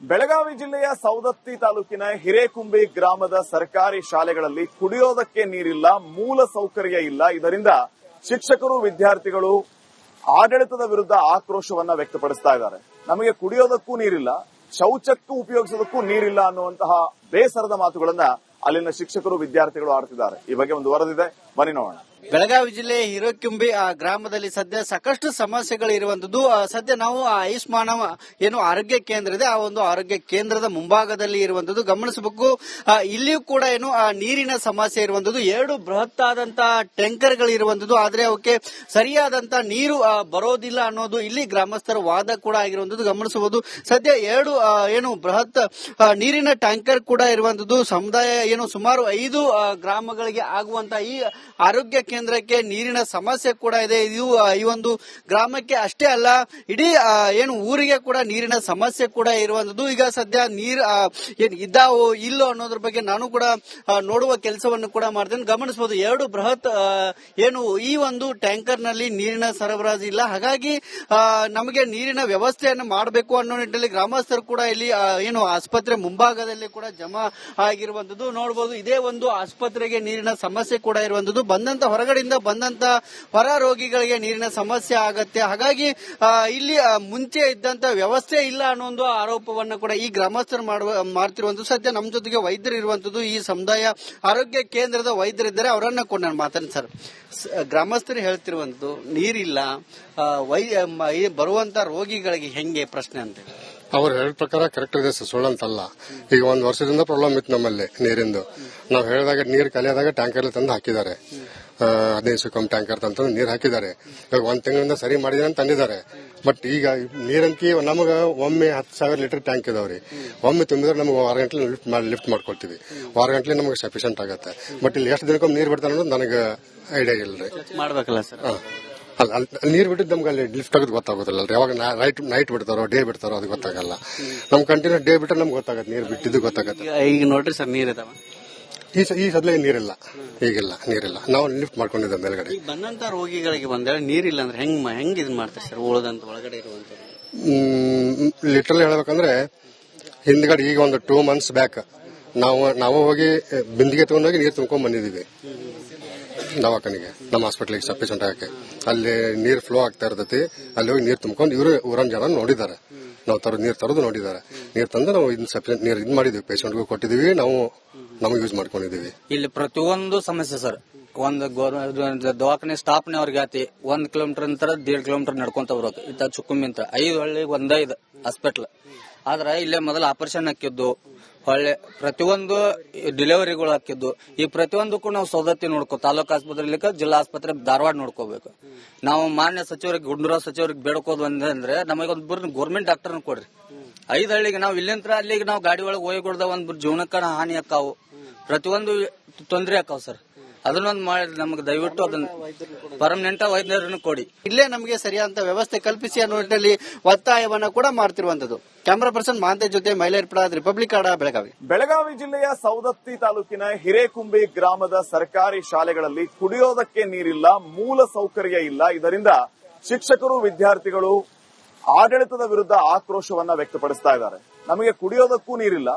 ಬೆಳಗಾವಿ ಜಿಲ್ಲೆಯ ಸೌದತ್ತಿ ತಾಲೂಕಿನ ಹಿರೇಕುಂಬಿ ಗ್ರಾಮದ ಸರ್ಕಾರಿ ಶಾಲೆಗಳಲ್ಲಿ ಕುಡಿಯೋದಕ್ಕೆ ನೀರಿಲ್ಲ, ಮೂಲ ಸೌಕರ್ಯ ಇಲ್ಲ. ಇದರಿಂದ ಶಿಕ್ಷಕರು, ವಿದ್ಯಾರ್ಥಿಗಳು ಆಡಳಿತದ ವಿರುದ್ಧ ಆಕ್ರೋಶವನ್ನ ವ್ಯಕ್ತಪಡಿಸ್ತಾ ಇದ್ದಾರೆ. ನಮಗೆ ಕುಡಿಯೋದಕ್ಕೂ ನೀರಿಲ್ಲ, ಶೌಚಕ್ಕೂ ಉಪಯೋಗಿಸೋದಕ್ಕೂ ನೀರಿಲ್ಲ ಅನ್ನುವಂತಹ ಬೇಸರದ ಮಾತುಗಳನ್ನ ಅಲ್ಲಿನ ಶಿಕ್ಷಕರು, ವಿದ್ಯಾರ್ಥಿಗಳು ಆಡ್ತಿದ್ದಾರೆ. ಈ ಬಗ್ಗೆ ಒಂದು ವರದಿದೆ, ಬನ್ನಿ ನೋಡೋಣ. ಬೆಳಗಾವಿ ಜಿಲ್ಲೆ ಹಿರೇಕುಂಬಿ ಗ್ರಾಮದಲ್ಲಿ ಸದ್ಯ ಸಾಕಷ್ಟು ಸಮಸ್ಯೆಗಳು ಇರುವಂತದ್ದು. ಸದ್ಯ ನಾವು ಆಯುಷ್ಮಾನ ಏನು ಆರೋಗ್ಯ ಕೇಂದ್ರ ಇದೆ, ಆ ಒಂದು ಆರೋಗ್ಯ ಕೇಂದ್ರದ ಮುಂಭಾಗದಲ್ಲಿ ಇರುವಂತದ್ದು ಗಮನಿಸಬೇಕು. ಇಲ್ಲಿಯೂ ಕೂಡ ಏನು ನೀರಿನ ಸಮಸ್ಯೆ ಇರುವಂತದ್ದು. 2 ಬೃಹತ್ ಆದಂತಹ ಟ್ಯಾಂಕರ್ಗಳು ಇರುವಂತದ್ದು, ಆದ್ರೆ ಅವಕ್ಕೆ ಸರಿಯಾದಂತ ನೀರು ಬರೋದಿಲ್ಲ ಅನ್ನೋದು ಇಲ್ಲಿ ಗ್ರಾಮಸ್ಥರ ವಾದ ಕೂಡ ಆಗಿರುವಂತದ್ದು ಗಮನಿಸಬಹುದು. ಸದ್ಯ 2 ಏನು ಬೃಹತ್ ನೀರಿನ ಟ್ಯಾಂಕರ್ ಕೂಡ ಇರುವಂತದ್ದು. ಸಮುದಾಯ ಏನು ಸುಮಾರು 5 ಗ್ರಾಮಗಳಿಗೆ ಆಗುವಂತ ಈ ಆರೋಗ್ಯ ಕೇಂದ್ರಕ್ಕೆ ನೀರಿನ ಸಮಸ್ಯೆ ಕೂಡ ಇದೆ. ಇದು ಈ ಒಂದು ಗ್ರಾಮಕ್ಕೆ ಅಷ್ಟೇ ಅಲ್ಲ, ಇಡೀ ಏನು ಊರಿಗೆ ಕೂಡ ನೀರಿನ ಸಮಸ್ಯೆ ಕೂಡ ಇರುವಂತದ್ದು. ಈಗ ಸದ್ಯ ನೀರು ಇದ್ದಾವೋ ಇಲ್ಲೋ ಅನ್ನೋದ್ರ ಬಗ್ಗೆ ನಾನು ಕೂಡ ನೋಡುವ ಕೆಲಸವನ್ನು ಕೂಡ ಮಾಡ್ತೇನೆ. ಗಮನಿಸಬಹುದು 2 ಬೃಹತ್ ಏನು ಈ ಒಂದು ಟ್ಯಾಂಕರ್ ನಲ್ಲಿ ನೀರಿನ ಸರಬರಾಜು ಇಲ್ಲ. ಹಾಗಾಗಿ ನಮಗೆ ನೀರಿನ ವ್ಯವಸ್ಥೆಯನ್ನು ಮಾಡಬೇಕು ಅನ್ನೋ ನಿಟ್ಟಿನಲ್ಲಿ ಗ್ರಾಮಸ್ಥರು ಕೂಡ ಇಲ್ಲಿ ಏನು ಆಸ್ಪತ್ರೆ ಮುಂಭಾಗದಲ್ಲಿ ಕೂಡ ಜಮಾ ಆಗಿರುವಂತದ್ದು ನೋಡಬಹುದು. ಇದೇ ಒಂದು ಆಸ್ಪತ್ರೆಗೆ ನೀರಿನ ಸಮಸ್ಯೆ ಕೂಡ ಇರುವಂತದ್ದು. ಹೊರಗಡೆಯಿಂದ ಬಂದಂತ ಹೊರ ರೋಗಿಗಳಿಗೆ ನೀರಿನ ಸಮಸ್ಯೆ ಆಗತ್ತೆ. ಹಾಗಾಗಿ ಇಲ್ಲಿ ಮುಂಚೆ ಇದ್ದಂತ ವ್ಯವಸ್ಥೆ ಇಲ್ಲ ಅನ್ನೋ ಒಂದು ಆರೋಪವನ್ನು ಕೂಡ ಈ ಗ್ರಾಮಸ್ಥರು ಮಾಡ್ತಿರುವಂತದ್ದು. ಸದ್ಯ ನಮ್ಮ ಜೊತೆಗೆ ವೈದ್ಯರು ಇರುವಂತದ್ದು, ಈ ಸಮುದಾಯ ಆರೋಗ್ಯ ಕೇಂದ್ರದ ವೈದ್ಯರಿದ್ದಾರೆ, ಅವರನ್ನ ಕೂಡ ನಾನು ಮಾತಾಡ್ತೀನಿ. ಸರ್, ಗ್ರಾಮಸ್ಥರು ಹೇಳ್ತಿರುವಂತದ್ದು ನೀರಿಲ್ಲ, ಬರುವಂತ ರೋಗಿಗಳಿಗೆ ಹೆಂಗೆ ಪ್ರಶ್ನೆ ಅಂತ ಅವ್ರು ಹೇಳಿದ ಪ್ರಕಾರ ಕರೆಕ್ಟ್ ಇದೆ ಸರ್, ಸುಳ್ಳಂತಲ್ಲ. ಈಗ 1 ವರ್ಷದಿಂದ ಪ್ರಾಬ್ಲಮ್ ಇತ್ತು ನಮ್ಮಲ್ಲಿ ನೀರಿಂದು. ನಾವು ಹೇಳಿದಾಗ ನೀರು ಕಲಿಯಾದಾಗ ಟ್ಯಾಂಕರ್ ತಂದು ಹಾಕಿದ್ದಾರೆ, 15 ಸುಕಮ್ ಟ್ಯಾಂಕರ್ ತಂದು ನೀರು ಹಾಕಿದ್ದಾರೆ. ಇವಾಗ 1 ತಿಂಗಳಿಂದ ಸರಿ ಮಾಡಿದ್ರೆ ಅಂತ ತಂದಿದ್ದಾರೆ. ಬಟ್ ಈಗ ನೀರಂಕಿ ನಮಗೆ ಒಮ್ಮೆ 10,000 ಲೀಟರ್ ಟ್ಯಾಂಕ್ ಇದಾವ್ರಿ. ಒಮ್ಮೆ ತುಂಬಿದ್ರೆ ನಮಗೆ 6 ಗಂಟೆ ಲಿಫ್ಟ್ ಮಾಡ್ಕೊಳ್ತೀವಿ. 6 ಗಂಟೆ ನಮಗೆ ಸಫಿಷಿಯಂಟ್ ಆಗುತ್ತೆ. ಬಟ್ ಇಲ್ಲಿ ಎಷ್ಟು ದಿನಕ್ಕೊಮ್ಮೆ ನೀರು ಬಿಡ್ತಾರೆ ಅನ್ನೋದು ನನಗೆ ಐಡಿಯಾ ಇಲ್ರಿ. ಮಾಡ್ಬೇಕಲ್ಲ ಸರ್? ನೀರ್ ಬಿಟ್ಟಿದ್ದು ನಮ್ಗೆ ಅಲ್ಲಿ ಲಿಫ್ಟ್ ಆಗೋದು ಗೊತ್ತಾಗೋದಿಲ್ಲ. ಯಾವಾಗ ನೈಟ್ ಬಿಡ್ತಾರೋ ಡೇ ಬಿಡ್ತಾರೋ ಅದು ಗೊತ್ತಾಗಲ್ಲ. ನಮ್ ಕಂಟಿನ್ಯೂ ಡೇ ಬಿಟ್ಟರೆ ನಮ್ಗೆ ಗೊತ್ತಾಗತ್ತೆ, ನೀರ್ ಬಿಟ್ಟಿದ್ದು ಗೊತ್ತಾಗತ್ತೆ. ಈಗ ನೋಡ್ರಿ ಸರ್, ನೀರ್ ಇದಾವ ಈ ಸದ್ಯ ನೀರಿಲ್ಲ, ಈಗಿಲ್ಲ ನೀರಿಲ್ಲ. ನಾವು ಲಿಫ್ಟ್ ಮಾಡ್ಕೊಂಡಿದ್ದೇವೆ ಮೇಲ್ಗಡೆ. ಬಂದಂತ ರೋಗಿಗಳಿಗೆ ಬಂದೇಳಿ ನೀರಿಲ್ಲ ಅಂದ್ರೆ ಹೆಂಗ್ ಇದನ್ ಮಾಡ್ತಾರೆ ಸರ್? ಉಳಿದಂತ ಒಳಗಡೆ ಇರುವಂತ ಲಿಟ್ರಲ್ ಹೇಳ್ಬೇಕಂದ್ರೆ ಹಿಂದ್ಗಡೆ ಈಗ ಒಂದು 2 months ಬ್ಯಾಕ್ ನಾವು ಹೋಗಿ ಬಿಂದಿಗೆ ತಗೊಂಡೋಗಿ ನೀರು ತುಂಬ್ಕೊಂಡ್ ಬಂದಿದೀವಿ ದವಾಖಾನೆಗೆ, ನಮ್ಮ ಹಾಸ್ಪಿಟಲ್ಗೆ ಸಫಿಷಿಯಂಟ್ ಆಗಕ್ಕೆ. ಅಲ್ಲಿ ನೀರ್ ಫ್ಲೋ ಆಗ್ತಾ ಇರ್ತೈತಿ. ಅಲ್ಲಿ ಹೋಗಿ ನೀರು ತುಂಬ್ಕೊಂಡು ಇವರು ಊರನ್ ಜನ ನೋಡಿದ್ದಾರೆ. ನಾವು ನೀರ್ ತರೋದು ನೋಡಿದ್ದಾರೆ. ನೀರ್ ತಂದು ನಾವು ಸಫಿಷಿಯಂಟ್ ನೀರು ಇದು ಮಾಡಿದ್ವಿ, ಪೇಷಂಟ್ಗೂ ಕೊಟ್ಟಿದೀವಿ, ನಾವು ಯೂಸ್ ಮಾಡ್ಕೊಂಡಿದೀವಿ. ಇಲ್ಲಿ ಪ್ರತಿಯೊಂದು ಸಮಸ್ಯೆ ಸರ್. ಒಂದು ದವಾಖಾನೆ ಸ್ಟಾಫ್ನೇ ಅವ್ರಿಗೆ ಆತಿ 1 ಕಿಲೋಮೀಟರ್ ನಂತರ 1.5 ಕಿಲೋಮೀಟರ್ ನಡ್ಕೊಂತ ಬರೋದು. ಇತ್ತ ಚುಕ್ಕುಂಬಿ ಅಂತ 5 ಹಳ್ಳಿಗೆ 5 ಹಾಸ್ಪಿಟಲ್. ಆದ್ರೆ ಇಲ್ಲೇ ಮೊದಲು ಆಪರೇಷನ್ ಹಾಕಿದ್ದು, ಹೊಳ್ಳೆ ಪ್ರತಿಯೊಂದು ಡೆಲಿವರಿಗಳು ಹಾಕಿದ್ದು. ಈ ಪ್ರತಿಯೊಂದಕ್ಕೂ ನಾವು ಸೌದತ್ತಿ ತಾಲೂಕು ಆಸ್ಪತ್ರೆ, ಜಿಲ್ಲಾ ಆಸ್ಪತ್ರೆ ಧಾರವಾಡ ನೋಡ್ಕೋಬೇಕು. ನಾವು ಮಾನ್ಯ ಸಚಿವರಿಗೆ, ಗುಂಡೂರಾವ್ ಸಚಿವರಿಗೆ ಬೇಡ್ಕೋದು ಅಂದ್ರೆ ನಮಗೊಂದು ಗೌರ್ಮೆಂಟ್ ಡಾಕ್ಟರ್ ಕೊಡ್ರಿ. 5 ಹಳ್ಳಿಗೆ ನಾವು ಇಲ್ಲಿಂದ ಅಲ್ಲಿಗೆ ನಾವು ಗಾಡಿ ಒಳಗೆ ಹೋಗಿಕೊಡ್ದ ಒಂದು ಜೀವನಕ್ಕ ಹಾನಿ ಆಕಾವು, ಪ್ರತಿಯೊಂದು ತೊಂದರೆ ಆಕಾವ್ ಸರ್. ಅದನ್ನೊಂದು ಮಾಡಿ ನಮ್ಗೆ ದಯವಿಟ್ಟು ಅದನ್ನ ಪರ್ಮನೆಂಟ್ ವೈದ್ಯರನ್ನು ಕೊಡಿ. ಇಲ್ಲೇ ನಮಗೆ ಸರಿಯಾದ ವ್ಯವಸ್ಥೆ ಕಲ್ಪಿಸಿ ಅನ್ನೋ ನಿಟ್ಟಿನಲ್ಲಿ ಒತ್ತಾಯವನ್ನ ಕೂಡ ಮಾಡ್ತಿರುವಂತದ್ದು. ಕ್ಯಾಮರಾ ಪರ್ಸನ್ ಮಾಂತೇಶ್ ಜೊತೆ ಮೈಲೇರ್ಪಡ, ರಿಪಬ್ಲಿಕ್ ಕನ್ನಡ, ಬೆಳಗಾವಿ. ಬೆಳಗಾವಿ ಜಿಲ್ಲೆಯ ಸೌದತ್ತಿ ತಾಲೂಕಿನ ಹಿರೇಕುಂಬಿ ಗ್ರಾಮದ ಸರ್ಕಾರಿ ಶಾಲೆಗಳಲ್ಲಿ ಕುಡಿಯೋದಕ್ಕೆ ನೀರಿಲ್ಲ, ಮೂಲ ಸೌಕರ್ಯ ಇಲ್ಲ. ಇದರಿಂದ ಶಿಕ್ಷಕರು, ವಿದ್ಯಾರ್ಥಿಗಳು ಆಡಳಿತದ ವಿರುದ್ಧ ಆಕ್ರೋಶವನ್ನ ವ್ಯಕ್ತಪಡಿಸ್ತಾ ಇದ್ದಾರೆ. ನಮಗೆ ಕುಡಿಯೋದಕ್ಕೂ ನೀರಿಲ್ಲ,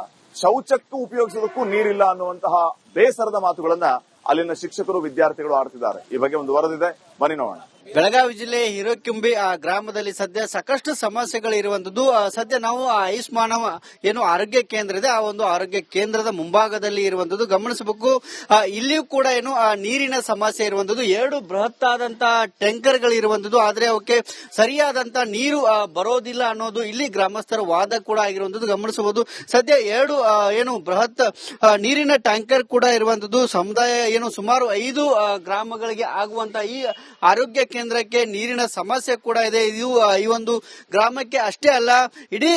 ಶೌಚಕ್ಕೂ ಉಪಯೋಗಿಸೋದಕ್ಕೂ ನೀರಿಲ್ಲ ಅನ್ನುವಂತಹ ಬೇಸರದ ಮಾತುಗಳನ್ನ ಅಲ್ಲಿನ ಶಿಕ್ಷಕರು, ವಿದ್ಯಾರ್ಥಿಗಳು ಆಡ್ತಿದ್ದಾರೆ. ಈ ಬಗ್ಗೆ ಒಂದು ವರದಿದೆ, ಬನ್ನಿ ನೋಡೋಣ. ಬೆಳಗಾವಿ ಜಿಲ್ಲೆ ಹಿರೇಕುಂಬಿ ಗ್ರಾಮದಲ್ಲಿ ಸದ್ಯ ಸಾಕಷ್ಟು ಸಮಸ್ಯೆಗಳು ಇರುವಂತದ್ದು. ಸದ್ಯ ನಾವು ಆಯುಷ್ಮಾನ ಏನು ಆರೋಗ್ಯ ಕೇಂದ್ರ ಇದೆ, ಆ ಒಂದು ಆರೋಗ್ಯ ಕೇಂದ್ರದ ಮುಂಭಾಗದಲ್ಲಿ ಇರುವಂತದ್ದು ಗಮನಿಸಬೇಕು. ಇಲ್ಲಿಯೂ ಕೂಡ ಏನು ನೀರಿನ ಸಮಸ್ಯೆ ಇರುವಂತದ್ದು. 2 ಬೃಹತ್ ಆದಂತಹ ಟ್ಯಾಂಕರ್ಗಳು ಇರುವಂತದ್ದು, ಆದ್ರೆ ಅವಕ್ಕೆ ಸರಿಯಾದಂತ ನೀರು ಬರೋದಿಲ್ಲ ಅನ್ನೋದು ಇಲ್ಲಿ ಗ್ರಾಮಸ್ಥರ ವಾದ ಕೂಡ ಆಗಿರುವಂತದ್ದು ಗಮನಿಸಬಹುದು. ಸದ್ಯ 2 ಏನು ಬೃಹತ್ ನೀರಿನ ಟ್ಯಾಂಕರ್ ಕೂಡ ಇರುವಂತದ್ದು. ಸಮುದಾಯ ಏನು ಸುಮಾರು 5 ಗ್ರಾಮಗಳಿಗೆ ಆಗುವಂತ ಈ ಆರೋಗ್ಯ ಕೇಂದ್ರಕ್ಕೆ ನೀರಿನ ಸಮಸ್ಯೆ ಕೂಡ ಇದೆ. ಇದು ಈ ಒಂದು ಗ್ರಾಮಕ್ಕೆ ಅಷ್ಟೇ ಅಲ್ಲ, ಇಡೀ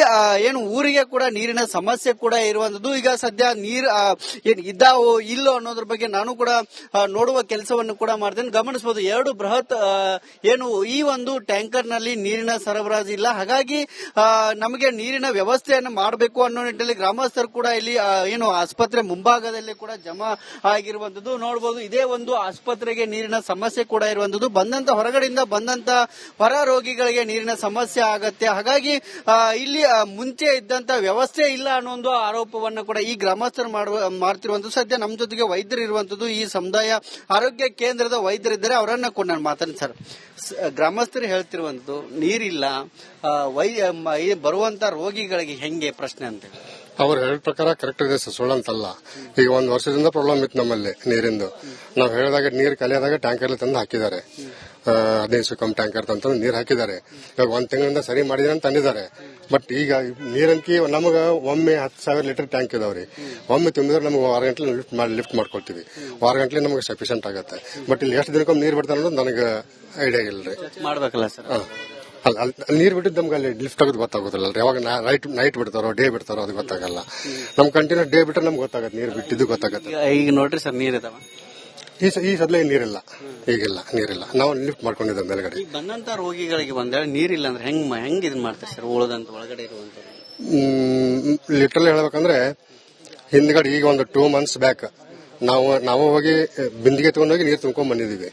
ಏನು ಊರಿಗೆ ಕೂಡ ನೀರಿನ ಸಮಸ್ಯೆ ಕೂಡ ಇರುವಂತದ್ದು. ಈಗ ಸದ್ಯ ನೀರು ಇದ್ದಾವೋ ಇಲ್ಲೋ ಅನ್ನೋದ್ರ ಬಗ್ಗೆ ನಾನು ಕೂಡ ನೋಡುವ ಕೆಲಸವನ್ನು ಕೂಡ ಮಾಡ್ತೇನೆ. ಗಮನಿಸಬಹುದು 2 ಬೃಹತ್ ಏನು ಈ ಒಂದು ಟ್ಯಾಂಕರ್ ನಲ್ಲಿ ನೀರಿನ ಸರಬರಾಜು ಇಲ್ಲ. ಹಾಗಾಗಿ ನಮಗೆ ನೀರಿನ ವ್ಯವಸ್ಥೆಯನ್ನು ಮಾಡಬೇಕು ಅನ್ನೋ ನಿಟ್ಟಿನಲ್ಲಿ ಗ್ರಾಮಸ್ಥರು ಕೂಡ ಇಲ್ಲಿ ಏನು ಆಸ್ಪತ್ರೆ ಮುಂಭಾಗದಲ್ಲಿ ಕೂಡ ಜಮಾ ಆಗಿರುವಂತದ್ದು ನೋಡಬಹುದು. ಇದೇ ಒಂದು ಆಸ್ಪತ್ರೆಗೆ ನೀರಿನ ಸಮಸ್ಯೆ ಕೂಡ ಇರುವಂತದ್ದು. ಬಂದಂತ ಹೊರಗಡೆಯಿಂದ ಬಂದಂತ ಹೊರ ರೋಗಿಗಳಿಗೆ ನೀರಿನ ಸಮಸ್ಯೆ ಆಗತ್ತೆ. ಹಾಗಾಗಿ ಇಲ್ಲಿ ಮುಂಚೆ ಇದ್ದಂತ ವ್ಯವಸ್ಥೆ ಇಲ್ಲ ಅನ್ನೋ ಒಂದು ಆರೋಪವನ್ನು ಕೂಡ ಈ ಗ್ರಾಮಸ್ಥರು ಮಾಡ್ತಿರುವಂತದ್ದು. ಸದ್ಯ ನಮ್ಮ ಜೊತೆಗೆ ವೈದ್ಯರು ಇರುವಂತದ್ದು, ಈ ಸಮುದಾಯ ಆರೋಗ್ಯ ಕೇಂದ್ರದ ವೈದ್ಯರಿದ್ದಾರೆ, ಅವರನ್ನ ಕೂಡ ನಾನು ಮಾತಾಡ್ತೀನಿ. ಸರ್, ಗ್ರಾಮಸ್ಥರು ಹೇಳ್ತಿರುವಂತದ್ದು ನೀರಿಲ್ಲ, ಬರುವಂತ ರೋಗಿಗಳಿಗೆ ಹೆಂಗೆ ಪ್ರಶ್ನೆ ಅಂತ ಅವ್ರು ಹೇಳಿದ ಪ್ರಕಾರ ಕರೆಕ್ಟ್ ಇದೆ ಸರ್, ಸುಳ್ಳಂತಲ್ಲ. ಈಗ ಒಂದು ವರ್ಷದಿಂದ ಪ್ರಾಬ್ಲಮ್ ಇತ್ತು ನಮ್ಮಲ್ಲಿ ನೀರಿಂದು. ನಾವು ಹೇಳಿದಾಗ ನೀರು ಕಲಿಯಾದಾಗ ಟ್ಯಾಂಕರ್ ತಂದು ಹಾಕಿದ್ದಾರೆ, 15 ಸುಕಮ್ ಟ್ಯಾಂಕರ್ ತಂದು ನೀರು ಹಾಕಿದ್ದಾರೆ. ಇವಾಗ 1 ತಿಂಗಳಿಂದ ಸರಿ ಮಾಡಿದ್ರೆ ಅಂತ ಅಂದಿದ್ದಾರೆ. ಬಟ್ ಈಗ ನೀರಂಕಿ ನಮಗ ಒಮ್ಮೆ 10,000 ಲೀಟರ್ ಟ್ಯಾಂಕ್ ಇದಾವ್ರಿ. ಒಮ್ಮೆ ತುಂಬಿದ್ರೆ ನಮ್ಗೆ 6 ಗಂಟೆ ಲಿಫ್ಟ್ ಮಾಡ್ಕೊಳ್ತೀವಿ. 6 ಗಂಟೆ ನಮಗೆ ಸಫಿಶಿಯಂಟ್ ಆಗುತ್ತೆ. ಬಟ್ ಇಲ್ಲಿ ಎಷ್ಟು ದಿನಕ್ಕೊಮ್ಮೆ ನೀರು ಬಿಡ್ತಾರೆ ಅನ್ನೋದು ನನಗೆ ಐಡಿಯಾ ಇಲ್ರಿ. ಮಾಡ್ಬೇಕಲ್ಲ ಸರ್? ನೀರ್ ಬಿಟ್ಟಿದ್ದು ನಮ್ಗೆ ಅಲ್ಲಿ ಲಿಫ್ಟ್ ಆಗೋದು ಗೊತ್ತಾಗೋದಿಲ್ಲ. ಯಾವಾಗ ನೈಟ್ ಬಿಡ್ತಾರೋ ಡೇ ಬಿಡ್ತಾರೋ ಅದು ಗೊತ್ತಾಗಲ್ಲ. ನಮ್ ಕಂಟಿನ್ಯೂ ಡೇ ಬಿಟ್ರೆ ನಮ್ಗೆ ಗೊತ್ತಾಗತ್ತೆ, ನೀರ್ ಬಿಟ್ಟಿದ್ದು ಗೊತ್ತಾಗತ್ತೆ. ಈಗ ನೋಡ್ರಿ ಸರ್, ನೀರ್ ಇದಾವ ಈ ಸದ್ಯ ನೀರಿಲ್ಲ, ಈಗಿಲ್ಲ ನೀರಿಲ್ಲ. ನಾವು ಲಿಫ್ಟ್ ಮಾಡ್ಕೊಂಡಿದ್ದೇವೆ ಮೇಲ್ಗಡೆ. ಬಂದಂತ ರೋಗಿಗಳಿಗೆ ಒಂದೇಳೆ ನೀರಿಲ್ಲ ಅಂದ್ರೆ ಹೆಂಗ್ ಇದನ್ ಮಾಡ್ತಾರೆ ಸರ್? ಉಳಿದಂತ ಒಳಗಡೆ ಇರುವಂತ ಲಿಟ್ರಲ್ ಹೇಳ್ಬೇಕಂದ್ರೆ ಹಿಂದ್ಗಡೆ ಈಗ ಒಂದು 2 months ಬ್ಯಾಕ್ ನಾವು ಹೋಗಿ ಬಿಂದಿಗೆ ತಗೊಂಡೋಗಿ ನೀರು ತುಂಬ್ಕೊಂಡ್ ಬಂದಿದೀವಿ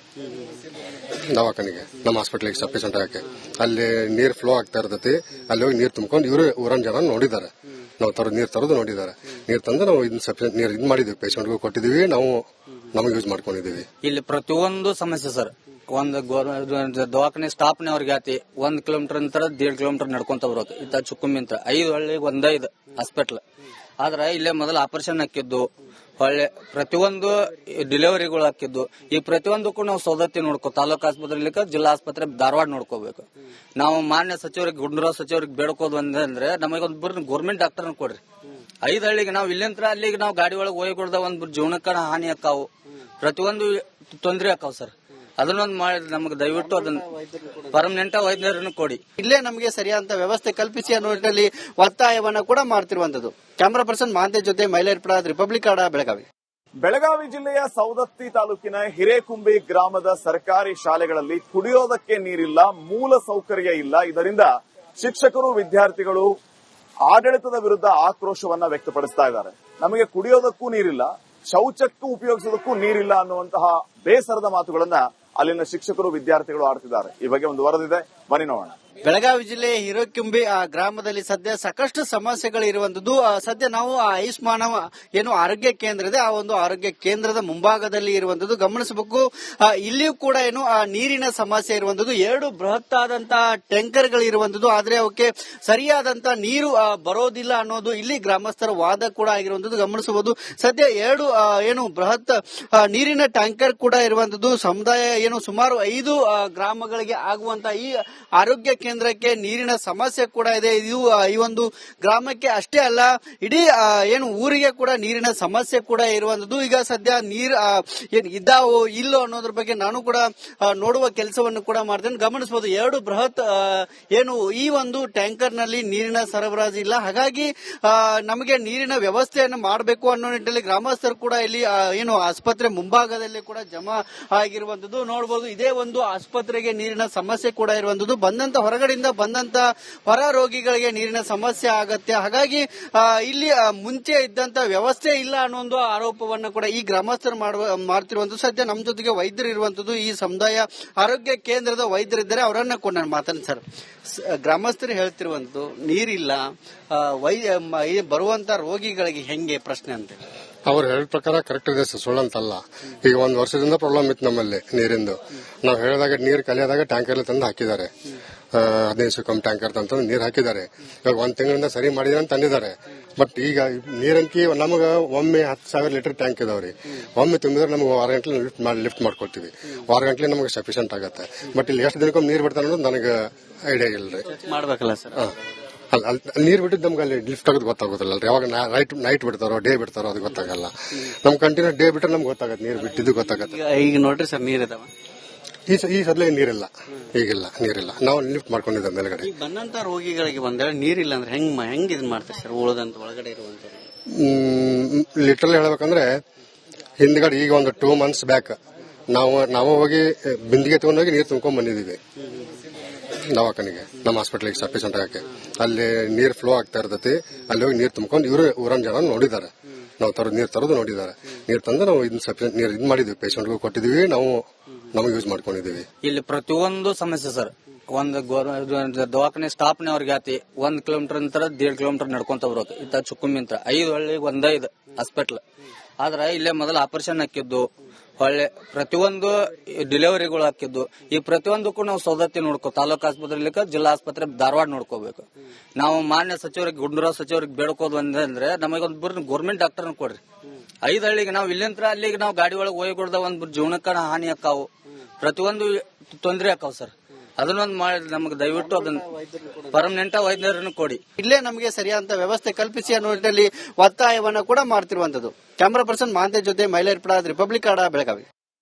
ದವಾಖಾನೆಗೆ, ನಮ್ಮ ಹಾಸ್ಪಿಟಲ್ಗೆ ಸಫಿಶಿಯಂಟ್ ಆಗಕ್ಕೆ. ಅಲ್ಲಿ ನೀರ್ ಫ್ಲೋ ಆಗ್ತಾ ಇರ್ತೈತಿ. ಅಲ್ಲಿ ಹೋಗಿ ನೀರು ತುಂಬ್ಕೊಂಡು ಇವರು ಊರನ್ ಜನ ನೋಡಿದ್ದಾರೆ. ನಾವು ನೀರ್ ತರೋದು ನೋಡಿದ್ದಾರೆ. ನೀರ್ ತಂದು ನಾವು ಇದನ್ನ ಸಫಿಶಿಯಂಟ್ ನೀರು ಇದು ಮಾಡಿದ್ವಿ, ಪೇಷಂಟ್ಗೂ ಕೊಟ್ಟಿದೀವಿ, ನಾವು ನಮಗೆ ಯೂಸ್ ಮಾಡ್ಕೊಂಡಿದೀವಿ. ಇಲ್ಲಿ ಪ್ರತಿಯೊಂದು ಸಮಸ್ಯೆ ಸರ್. ಒಂದು ದವಾಖಾನೆ ಸ್ಟಾಫ್ನೇ ಅವ್ರಿಗೆ ಆತಿ 1 ಕಿಲೋಮೀಟರ್ ನಂತರ 1.5 ಕಿಲೋಮೀಟರ್ ನಡ್ಕೊಂತ ಬರೋದು. ಇತ್ತ ಚುಕ್ಕುಮ್ಮಿ ಅಂತ 5 ಹಳ್ಳಿಗೆ 5 ಹಾಸ್ಪಿಟಲ್. ಆದ್ರೆ ಇಲ್ಲೇ ಮೊದಲು ಆಪರೇಷನ್ ಹಾಕಿದ್ದು, ಹೊಳ್ಳೆ ಪ್ರತಿಯೊಂದು ಡೆಲಿವರಿಗಳು ಹಾಕಿದ್ದು. ಈ ಪ್ರತಿಯೊಂದಕ್ಕೂ ನಾವು ಸೌದತ್ತಿ ನೋಡ್ಕೋ, ತಾಲೂಕು ಆಸ್ಪತ್ರೆ, ಜಿಲ್ಲಾ ಆಸ್ಪತ್ರೆ ಧಾರವಾಡ ನೋಡ್ಕೋಬೇಕು. ನಾವು ಮಾನ್ಯ ಸಚಿವರಿಗೆ, ಗುಂಡೂರಾವ್ ಸಚಿವರಿಗೆ ಬೇಡ್ಕೋದು ಅಂದ್ರೆ ನಮಗೊಂದು ಗೌರ್ಮೆಂಟ್ ಡಾಕ್ಟರ್ ಕೊಡ್ರಿ. 5 ಹಳ್ಳಿಗೆ ನಾವು ಇಲ್ಲಿಂತ್ರ ಅಲ್ಲಿಗೆ ನಾವು ಗಾಡಿ ಒಳಗೆ ಹೋಗಿಕೊಡ್ದ ಒಂದು ಜೀವನಕ್ಕನ ಹಾನಿ ಆಕಾವು, ಪ್ರತಿಯೊಂದು ತೊಂದರೆ ಆಕಾವ್ ಸರ್. ಅದನ್ನೊಂದು ಮಾಡಿದ್ರೆ ನಮಗೆ ದಯವಿಟ್ಟು ಅದನ್ನ ಪರ್ಮನೆಂಟ್ ವೈದ್ಯರನ್ನು ಕೊಡಿ. ಇಲ್ಲೇ ನಮಗೆ ಸರಿಯಾದ ವ್ಯವಸ್ಥೆ ಕಲ್ಪಿಸಿ ಅನ್ನೋ ನಿಟ್ಟಿನಲ್ಲಿ ಒತ್ತಾಯವನ್ನ ಕೂಡ ಮಾಡ್ತಿರುವಂತದ್ದು. ಕ್ಯಾಮರಾ ಪರ್ಸನ್ ಮಾಂತೇಶ್ ಜೊತೆ ಮೈಲೇರ್ಪುರ, ರಿಪಬ್ಲಿಕ್ ಕನ್ನಡ, ಬೆಳಗಾವಿ. ಬೆಳಗಾವಿ ಜಿಲ್ಲೆಯ ಸೌದತ್ತಿ ತಾಲೂಕಿನ ಹಿರೇಕುಂಬಿ ಗ್ರಾಮದ ಸರ್ಕಾರಿ ಶಾಲೆಗಳಲ್ಲಿ ಕುಡಿಯೋದಕ್ಕೆ ನೀರಿಲ್ಲ, ಮೂಲ ಸೌಕರ್ಯ ಇಲ್ಲ. ಇದರಿಂದ ಶಿಕ್ಷಕರು, ವಿದ್ಯಾರ್ಥಿಗಳು ಆಡಳಿತದ ವಿರುದ್ಧ ಆಕ್ರೋಶವನ್ನ ವ್ಯಕ್ತಪಡಿಸ್ತಾ ಇದ್ದಾರೆ. ನಮಗೆ ಕುಡಿಯೋದಕ್ಕೂ ನೀರಿಲ್ಲ, ಶೌಚಕ್ಕೂ ಉಪಯೋಗಿಸೋದಕ್ಕೂ ನೀರಿಲ್ಲ ಅನ್ನುವಂತಹ ಬೇಸರದ ಮಾತುಗಳನ್ನ ಅಲ್ಲಿನ ಶಿಕ್ಷಕರು, ವಿದ್ಯಾರ್ಥಿಗಳು ಆಡ್ತಿದ್ದಾರೆ. ಈ ಬಗ್ಗೆ ಒಂದು ವರದಿದೆ, ಬನ್ನಿ ನೋಡೋಣ. ಬೆಳಗಾವಿ ಜಿಲ್ಲೆ ಹಿರೇಕುಂಬಿ ಗ್ರಾಮದಲ್ಲಿ ಸದ್ಯ ಸಾಕಷ್ಟು ಸಮಸ್ಯೆಗಳು ಇರುವಂತದ್ದು. ಸದ್ಯ ನಾವು ಆಯುಷ್ಮಾನ ಆರೋಗ್ಯ ಕೇಂದ್ರ ಇದೆ, ಆ ಒಂದು ಆರೋಗ್ಯ ಕೇಂದ್ರದ ಮುಂಭಾಗದಲ್ಲಿ ಇರುವಂತದ್ದು ಗಮನಿಸಬೇಕು. ಇಲ್ಲಿಯೂ ಕೂಡ ನೀರಿನ ಸಮಸ್ಯೆ ಇರುವಂತದ್ದು. 2 ಬೃಹತ್ ಆದಂತಹ ಟ್ಯಾಂಕರ್ಗಳು ಇರುವಂತದ್ದು, ಆದ್ರೆ ಅವಕ್ಕೆ ಸರಿಯಾದಂತ ನೀರು ಬರೋದಿಲ್ಲ ಅನ್ನೋದು ಇಲ್ಲಿ ಗ್ರಾಮಸ್ಥರ ವಾದ ಕೂಡ ಆಗಿರುವಂತದ್ದು ಗಮನಿಸಬಹುದು. ಸದ್ಯ 2 ಬೃಹತ್ ನೀರಿನ ಟ್ಯಾಂಕರ್ ಕೂಡ ಇರುವಂತದ್ದು. ಸಮುದಾಯ ಸುಮಾರು 5 ಗ್ರಾಮಗಳಿಗೆ ಆಗುವಂತ ಈ ಆರೋಗ್ಯ ಕೇಂದ್ರಕ್ಕೆ ನೀರಿನ ಸಮಸ್ಯೆ ಕೂಡ ಇದೆ. ಇದು ಈ ಒಂದು ಗ್ರಾಮಕ್ಕೆ ಅಷ್ಟೇ ಅಲ್ಲ, ಇಡೀ ಊರಿಗೆ ಕೂಡ ನೀರಿನ ಸಮಸ್ಯೆ ಕೂಡ ಇರುವಂತದ್ದು. ಈಗ ಸದ್ಯ ನೀರು ಇದ್ದಾವೋ ಇಲ್ಲೋ ಅನ್ನೋದ್ರ ಬಗ್ಗೆ ನಾನು ಕೂಡ ನೋಡುವ ಕೆಲಸವನ್ನು ಕೂಡ ಮಾಡ್ತೇನೆ. ಗಮನಿಸಬಹುದು 2 ಬೃಹತ್ ಈ ಒಂದು ಟ್ಯಾಂಕರ್ ನಲ್ಲಿ ನೀರಿನ ಸರಬರಾಜು ಇಲ್ಲ. ಹಾಗಾಗಿ ನಮಗೆ ನೀರಿನ ವ್ಯವಸ್ಥೆಯನ್ನು ಮಾಡಬೇಕು ಅನ್ನೋ ನಿಟ್ಟಿನಲ್ಲಿ ಗ್ರಾಮಸ್ಥರು ಕೂಡ ಇಲ್ಲಿ ಆಸ್ಪತ್ರೆ ಮುಂಭಾಗದಲ್ಲಿ ಕೂಡ ಜಮಾ ಆಗಿರುವಂತದ್ದು ನೋಡಬಹುದು. ಇದೇ ಒಂದು ಆಸ್ಪತ್ರೆಗೆ ನೀರಿನ ಸಮಸ್ಯೆ ಕೂಡ ಇರುವಂತದ್ದು. ಹೊರಗಡೆಯಿಂದ ಬಂದಂತ ಹೊರ ರೋಗಿಗಳಿಗೆ ನೀರಿನ ಸಮಸ್ಯೆ ಆಗತ್ತೆ. ಹಾಗಾಗಿ ಇಲ್ಲಿ ಮುಂಚೆ ಇದ್ದಂತ ವ್ಯವಸ್ಥೆ ಇಲ್ಲ ಅನ್ನೋ ಒಂದು ಆರೋಪವನ್ನು ಕೂಡ ಈ ಗ್ರಾಮಸ್ಥರು ಮಾಡ್ತಿರುವಂತದ್ದು. ಸದ್ಯ ನಮ್ಮ ಜೊತೆಗೆ ವೈದ್ಯರು ಇರುವಂತದ್ದು, ಈ ಸಮುದಾಯ ಆರೋಗ್ಯ ಕೇಂದ್ರದ ವೈದ್ಯರಿದ್ದಾರೆ, ಅವರನ್ನ ಕೂಡ ನಾನು ಮಾತಾಡ್ತೀನಿ. ಸರ್, ಗ್ರಾಮಸ್ಥರು ಹೇಳ್ತಿರುವಂತದ್ದು ನೀರಿಲ್ಲ, ಬರುವಂತ ರೋಗಿಗಳಿಗೆ ಹೆಂಗೆ ಪ್ರಶ್ನೆ ಅಂತ ಅವ್ರು ಹೇಳಿದ ಪ್ರಕಾರ ಕರೆಕ್ಟ್ ಇದೆ ಸರ್, ಸುಳ್ಳಂತಲ್ಲ. ಈಗ 1 ವರ್ಷದಿಂದ ಪ್ರಾಬ್ಲಮ್ ಇತ್ತು ನಮ್ಮಲ್ಲಿ ನೀರಿಂದು. ನಾವು ಹೇಳಿದಾಗ ನೀರು ಕಲಿಯಾದಾಗ ಟ್ಯಾಂಕರ್ ತಂದು ಹಾಕಿದ್ದಾರೆ, 15 ಸುಕಮ್ ಟ್ಯಾಂಕರ್ ತಂದು ನೀರು ಹಾಕಿದ್ದಾರೆ. ಇವಾಗ 1 ತಿಂಗಳಿಂದ ಸರಿ ಮಾಡಿದ್ರೆ ಅಂತ ಅಂದಿದ್ದಾರೆ. ಬಟ್ ಈಗ ನೀರಂಕಿ ನಮಗ ಒಮ್ಮೆ 10,000 ಲೀಟರ್ ಟ್ಯಾಂಕ್ ಇದಾವ್ರಿ. ಒಮ್ಮೆ ತುಂಬಿದ್ರೆ ನಮ್ಗೆ 6 ಗಂಟೆ ಲಿಫ್ಟ್ ಮಾಡ್ಕೊಳ್ತೀವಿ. 6 ಗಂಟೆ ನಮಗೆ ಸಫಿಶಿಯಂಟ್ ಆಗತ್ತೆ. ಬಟ್ ಇಲ್ಲಿ ಎಷ್ಟು ದಿನಕ್ಕೊಮ್ಮೆ ನೀರು ಬಿಡ್ತಾರೆ ಅನ್ನೋದು ನನಗೆ ಐಡಿಯಾ ಇಲ್ರಿ. ಮಾಡ್ಬೇಕಲ್ಲ ಸರ್? ನೀರ್ ಬಿಟ್ಟಿದ್ದು ನಮ್ಗೆ ಅಲ್ಲಿ ಲಿಫ್ಟ್ ಆಗೋದು ಗೊತ್ತಾಗೋದಿಲ್ಲ. ಯಾವಾಗ ನೈಟ್ ಬಿಡ್ತಾರೋ ಡೇ ಬಿಡ್ತಾರೋ ಅದು ಗೊತ್ತಾಗಲ್ಲ. ನಮ್ ಕಂಟಿನ್ಯೂ ಡೇ ಬಿಟ್ರೆ ನಮ್ಗೆ ಗೊತ್ತಾಗತ್ತೆ, ನೀರ್ ಬಿಟ್ಟಿದ್ದು ಗೊತ್ತಾಗತ್ತೆ. ಈಗ ನೋಡ್ರಿ ಸರ್, ನೀರ್ ಇದಾವ ಈ ಸದ್ಯ ನೀರಿಲ್ಲ, ಈಗಿಲ್ಲ ನೀರಿಲ್ಲ. ನಾವು ಲಿಫ್ಟ್ ಮಾಡ್ಕೊಂಡಿದ್ದೇವೆ ಮೇಲ್ಗಡೆ. ಬಂದಂತ ರೋಗಿಗಳಿಗೆ ಒಂದೇಳೆ ನೀರಿಲ್ಲ ಅಂದ್ರೆ ಹೆಂಗ್ ಇದನ್ ಮಾಡ್ತಾರೆ ಸರ್? ಉಳಿದಂತ ಒಳಗಡೆ ಇರುವಂತ ಲಿಟ್ರಲ್ ಹೇಳ್ಬೇಕಂದ್ರೆ ಹಿಂದ್ಗಡೆ ಈಗ ಒಂದು 2 months ಬ್ಯಾಕ್ ನಾವು ಹೋಗಿ ಬಿಂದಿಗೆ ತಗೊಂಡೋಗಿ ನೀರು ತುಂಬ್ಕೊಂಡ್ ಬಂದಿದೀವಿ ದವಾಖಾನೆಗೆ, ನಮ್ಮ ಹಾಸ್ಪಿಟಲ್ಗೆ ಸಫಿಶಿಯಂಟ್ ಆಗಕ್ಕೆ. ಅಲ್ಲಿ ನೀರ್ ಫ್ಲೋ ಆಗ್ತಾ ಇರ್ತೈತಿ. ಅಲ್ಲಿ ಹೋಗಿ ನೀರು ತುಂಬ್ಕೊಂಡು ಇವರು ಊರನ್ ಜನ ನೋಡಿದ್ದಾರೆ. ನಾವು ನೀರು ತರೋದು ನೋಡಿದ್ದಾರೆ. ನೀರು ತಂದು ನಾವು ಇದನ್ನ ಸಫಿಶಿಯಂಟ್ ನೀರು ಇದು ಮಾಡಿದ್ವಿ, ಪೇಷಂಟ್ಗೂ ಕೊಟ್ಟಿದೀವಿ, ನಾವು ನಾವು ಯೂಸ್ ಮಾಡ್ಕೊಂಡಿದೀವಿ. ಇಲ್ಲಿ ಪ್ರತಿಯೊಂದು ಸಮಸ್ಯೆ ಸರ್. ಒಂದು ಗೌರ್ಮೆಂಟ್ ದವಾಖಾನೆ ಸ್ಟಾಪ್ನೇ ಅವ್ರಿಗೆ ಆತಿ 1 ಕಿಲೋಮೀಟರ್ ನಂತರ 1.5 ಕಿಲೋಮೀಟರ್ ನಡ್ಕೊಂತ ಬರೋದು. ಇತ್ತ ಚುಕ್ಕುಮಿ ಅಂತ 5 ಹಳ್ಳಿಗೆ 5 ಹಾಸ್ಪಿಟ್ಲ್. ಆದ್ರೆ ಇಲ್ಲೇ ಮೊದಲು ಆಪರೇಷನ್ ಹಾಕಿದ್ದು, ಹೊಳ್ಳೆ ಪ್ರತಿಯೊಂದು ಡೆಲಿವರಿಗಳು ಹಾಕಿದ್ದು. ಈ ಪ್ರತಿಯೊಂದಕ್ಕೂ ನಾವು ಸೌದತ್ತಿ ತಾಲೂಕು ಆಸ್ಪತ್ರೆ ಜಿಲ್ಲಾ ಆಸ್ಪತ್ರೆ ಧಾರವಾಡ ನೋಡ್ಕೋಬೇಕು. ನಾವು ಮಾನ್ಯ ಸಚಿವರಿಗೆ ಗುಂಡೂರಾವ್ ಸಚಿವರಿಗೆ ಬೇಡ್ಕೋದು ಅಂದ್ರೆ ನಮಗೊಂದು ಗೌರ್ಮೆಂಟ್ ಡಾಕ್ಟರ್ ಕೊಡ್ರಿ. 5 ಹಳ್ಳಿಗೆ ನಾವು ಇಲ್ಲಿಂದ ಅಲ್ಲಿಗೆ ನಾವು ಗಾಡಿ ಒಳಗೆ ಹೋಗಿಕೊಡ್ದ ಒಂದು ಜೀವನಕ್ಕ ಹಾನಿ ಆಕಾವು, ಪ್ರತಿಯೊಂದು ತೊಂದರೆ ಆಕಾವ್ ಸರ್. ಅದನ್ನೊಂದು ಮಾಡಿ ನಮಗೆ ದಯವಿಟ್ಟು ಅದನ್ನ ಪರ್ಮನೆಂಟ್ ವೈದ್ಯರನ್ನು ಕೊಡಿ. ಇಲ್ಲೇ ನಮಗೆ ಸರಿಯಾದಂತ ವ್ಯವಸ್ಥೆ ಕಲ್ಪಿಸಿ ಅನ್ನೋ ನಿಟ್ಟಿನಲ್ಲಿ ಒತ್ತಾಯವನ್ನ ಕೂಡ ಮಾಡ್ತಿರುವಂತದ್ದು. ಕ್ಯಾಮರಾ ಪರ್ಸನ್ ಮಾಂತೇಶ್ ಜೊತೆ ಮೈಲೇರ್ಪಡ, ರಿಪಬ್ಲಿಕ್ ಕನ್ನಡ, ಬೆಳಗಾವಿ.